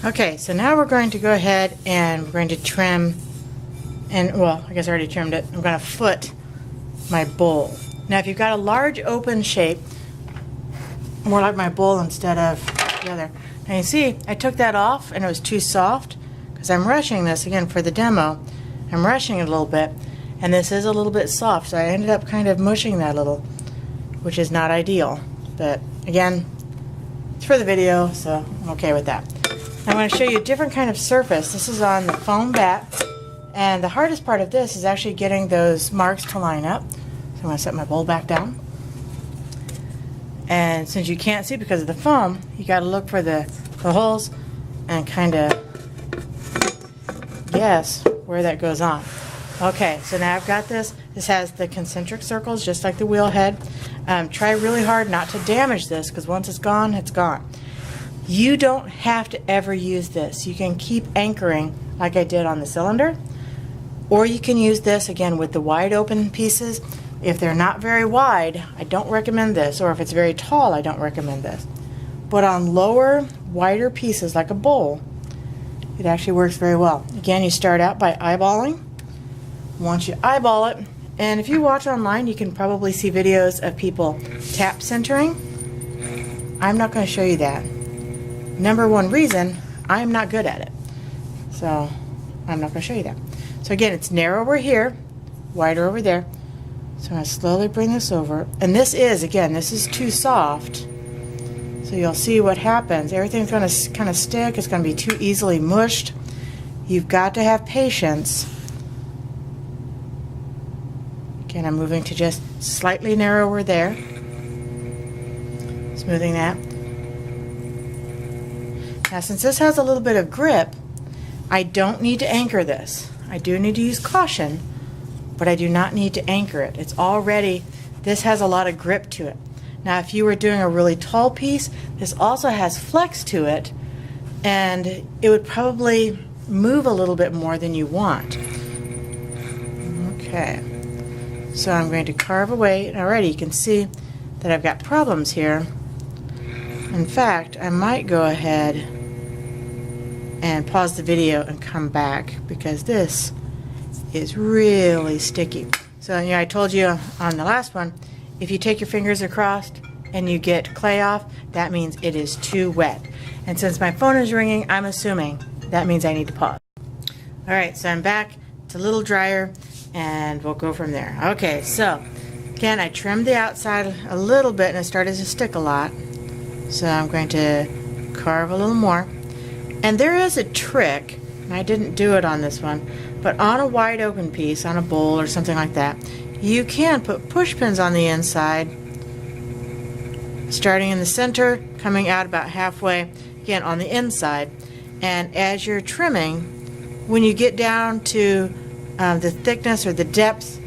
Okay, so now we're going to go ahead and we're going to trim, and well, I guess I already trimmed it. I'm going to foot my bowl. Now if you've got a large open shape, more like my bowl instead of the other. Now you see, I took that off and it was too soft because I'm rushing this again for the demo. I'm rushing it a little bit, and this is a little bit soft, so I ended up kind of mushing that a little, which is not ideal. But again, it's for the video, so I'm okay with that. I'm going to show you a different kind of surface. This is on the foam bat, and the hardest part of this is actually getting those marks to line up. So I'm going to set my bowl back down. And since you can't see because of the foam, you got to look for the holes and kind of guess where that goes on. Okay, so now I've got this. This has the concentric circles just like the wheel head. Try really hard not to damage this because once it's gone, it's gone. You don't have to ever use this. You can keep anchoring like I did on the cylinder, or you can use this again with the wide open pieces. If they're not very wide, I don't recommend this, or if it's very tall, I don't recommend this. But on lower, wider pieces like a bowl, it actually works very well. Again, you start out by eyeballing. Once you eyeball it, and if you watch online, you can probably see videos of people tap centering. I'm not going to show you that. Number one reason, I'm not good at it. So I'm not going to show you that. So again, it's narrower here, wider over there. So I'm going to slowly bring this over. And this is, again, this is too soft. So you'll see what happens. Everything's going to kind of stick. It's going to be too easily mushed. You've got to have patience. Again, I'm moving to just slightly narrower there. Smoothing that. Now since this has a little bit of grip, I don't need to anchor this. I do need to use caution, but I do not need to anchor it. It's already, this has a lot of grip to it. Now if you were doing a really tall piece, this also has flex to it, and it would probably move a little bit more than you want. Okay, so I'm going to carve away, and already you can see that I've got problems here. In fact, I might go ahead and pause the video and come back because this is really sticky. So you know, I told you on the last one, if you take your fingers across and you get clay off, that means it is too wet. And since my phone is ringing, I'm assuming that means I need to pause. Alright, so I'm back. It's a little drier and we'll go from there. Okay, so again, I trimmed the outside a little bit and it started to stick a lot. So I'm going to carve a little more. And there is a trick, and I didn't do it on this one, but on a wide open piece, on a bowl or something like that, you can put push pins on the inside, starting in the center, coming out about halfway, again on the inside. And as you're trimming, when you get down to the thickness or the depth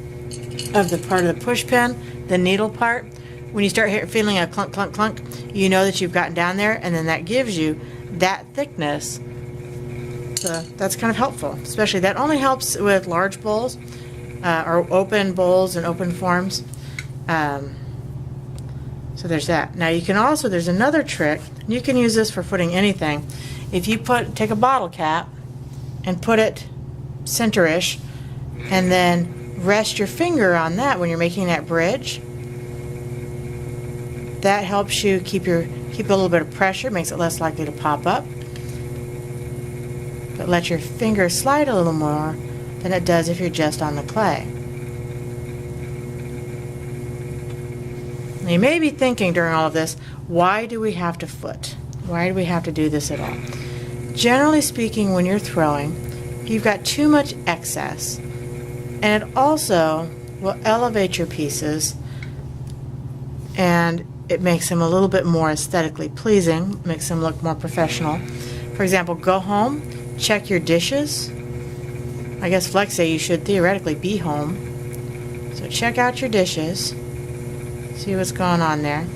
of the part of the push pin, the needle part, when you start feeling a clunk, clunk, clunk, you know that you've gotten down there, and then that gives you that thickness. So that's kind of helpful, especially that only helps with large bowls or open bowls and open forms. So there's that. Now you can also, there's another trick. You can use this for footing anything. If you take a bottle cap and put it center-ish, and then rest your finger on that when you're making that bridge. That helps you keep a little bit of pressure, makes it less likely to pop up. But let your finger slide a little more than it does if you're just on the clay. Now you may be thinking during all of this, why do we have to foot? Why do we have to do this at all? Generally speaking, when you're throwing, you've got too much excess, and it also will elevate your pieces, and it makes them a little bit more aesthetically pleasing, makes them look more professional. For example, go home, check your dishes. I guess Flex say you should theoretically be home. So check out your dishes, see what's going on there.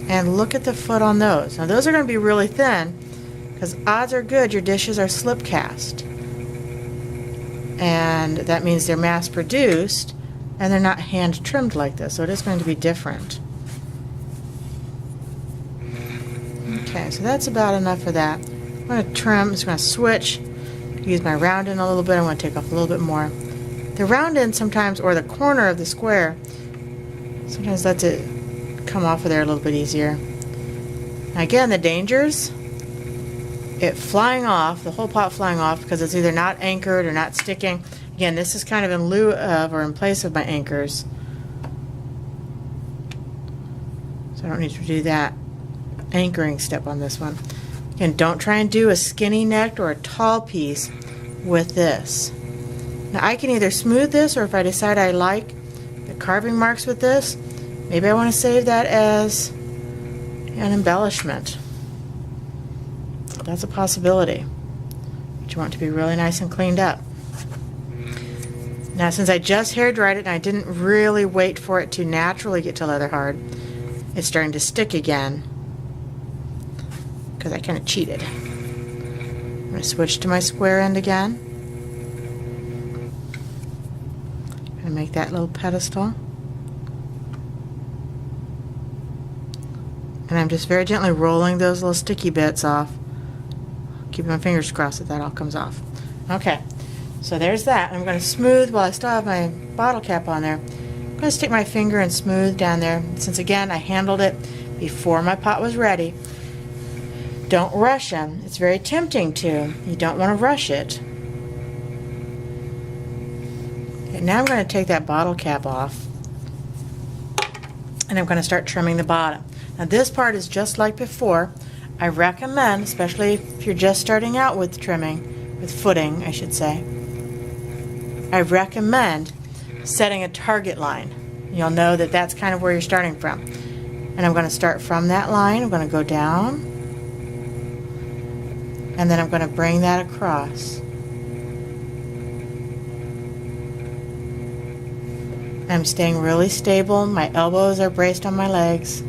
And look at the foot on those. Now those are going to be really thin because odds are good your dishes are slip cast. And that means they're mass produced and they're not hand trimmed like this, so it is going to be different. Okay, so that's about enough for that. I'm going to trim, I'm just going to switch, use my round end a little bit. I'm going to take off a little bit more. The round end sometimes, or the corner of the square, sometimes lets it come off of there a little bit easier. Now again, the dangers, it flying off, the whole pot flying off because it's either not anchored or not sticking. Again, this is kind of in lieu of or in place of my anchors. So I don't need to do that anchoring step on this one. Again, don't try and do a skinny necked or a tall piece with this. Now I can either smooth this, or if I decide I like the carving marks with this, maybe I want to save that as an embellishment. That's a possibility. But you want it to be really nice and cleaned up. Now since I just hair dried it and I didn't really wait for it to naturally get to leather hard, it's starting to stick again because I kind of cheated. I'm going to switch to my square end again. I'm going to make that little pedestal. And I'm just very gently rolling those little sticky bits off. Keeping my fingers crossed that all comes off. Okay, so there's that. I'm going to smooth while I still have my bottle cap on there. I'm going to stick my finger and smooth down there. Since again I handled it before my pot was ready. Don't rush them. It's very tempting to. You don't want to rush it. Okay, now I'm going to take that bottle cap off and I'm going to start trimming the bottom. Now this part is just like before. I recommend, especially if you're just starting out with trimming, with footing I should say, I recommend setting a target line. You'll know that that's kind of where you're starting from. And I'm going to start from that line. I'm going to go down. And then I'm going to bring that across. I'm staying really stable. My elbows are braced on my legs.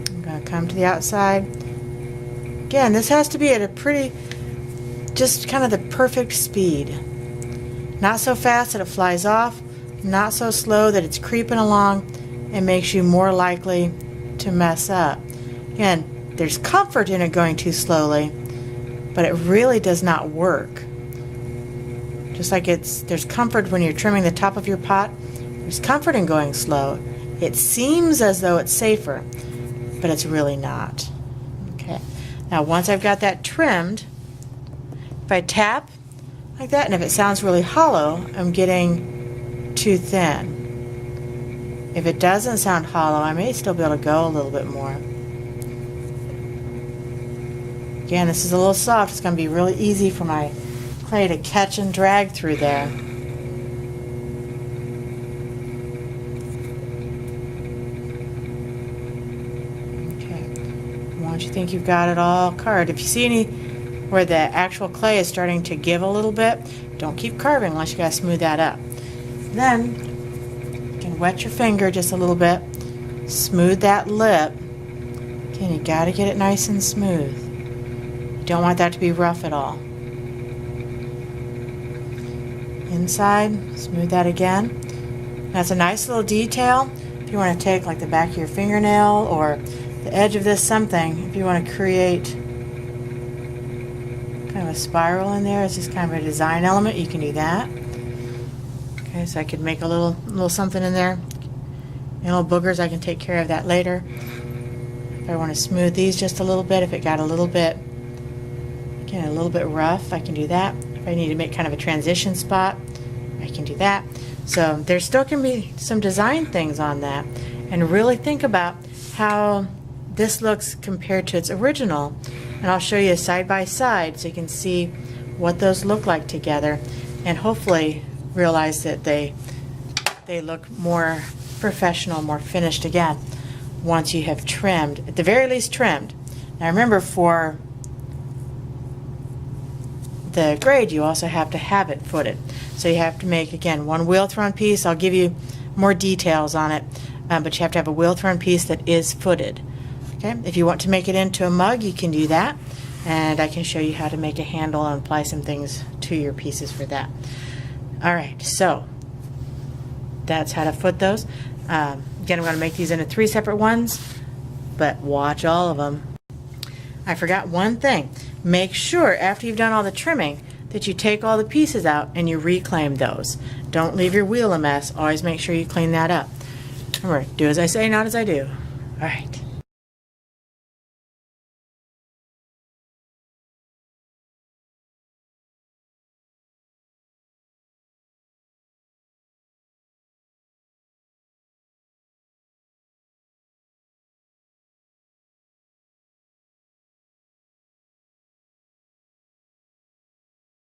I'm going to come to the outside. Again, this has to be at a pretty, just kind of the perfect speed. Not so fast that it flies off, not so slow that it's creeping along and makes you more likely to mess up. Again, there's comfort in it going too slowly, but it really does not work. Just like there's comfort when you're trimming the top of your pot, there's comfort in going slow. It seems as though it's safer, but it's really not. Okay. Now once I've got that trimmed, if I tap like that, and if it sounds really hollow, I'm getting too thin. If it doesn't sound hollow, I may still be able to go a little bit more. Again, this is a little soft. It's going to be really easy for my clay to catch and drag through there. Okay. Once you think you've got it all carved, if you see any where the actual clay is starting to give a little bit, don't keep carving unless you got to smooth that up. Then you can wet your finger just a little bit, smooth that lip. Again, you got to get it nice and smooth. You don't want that to be rough at all. Inside, smooth that again. That's a nice little detail. If you want to take like the back of your fingernail or the edge of this something, if you want to create kind of a spiral in there, it's just kind of a design element, you can do that. Okay, so I could make a little something in there. And little boogers, I can take care of that later. If I want to smooth these just a little bit, if it got a little bit rough, I can do that. If I need to make kind of a transition spot, I can do that. So there still can be some design things on that, and really think about how this looks compared to its original. And I'll show you side by side so you can see what those look like together, and hopefully realize that they look more professional, more finished again once you have trimmed, at the very least trimmed. Now remember, for the grade you also have to have it footed. So you have to make, again, one wheel thrown piece. I'll give you more details on it, but you have to have a wheel thrown piece that is footed. Okay. If you want to make it into a mug, you can do that, and I can show you how to make a handle and apply some things to your pieces for that. Alright, so that's how to foot those. Again, I'm going to make these into 3 separate ones, but watch all of them. I forgot one thing. Make sure after you've done all the trimming that you take all the pieces out and you reclaim those. Don't leave your wheel a mess. Always make sure you clean that up. Remember, do as I say, not as I do. All right.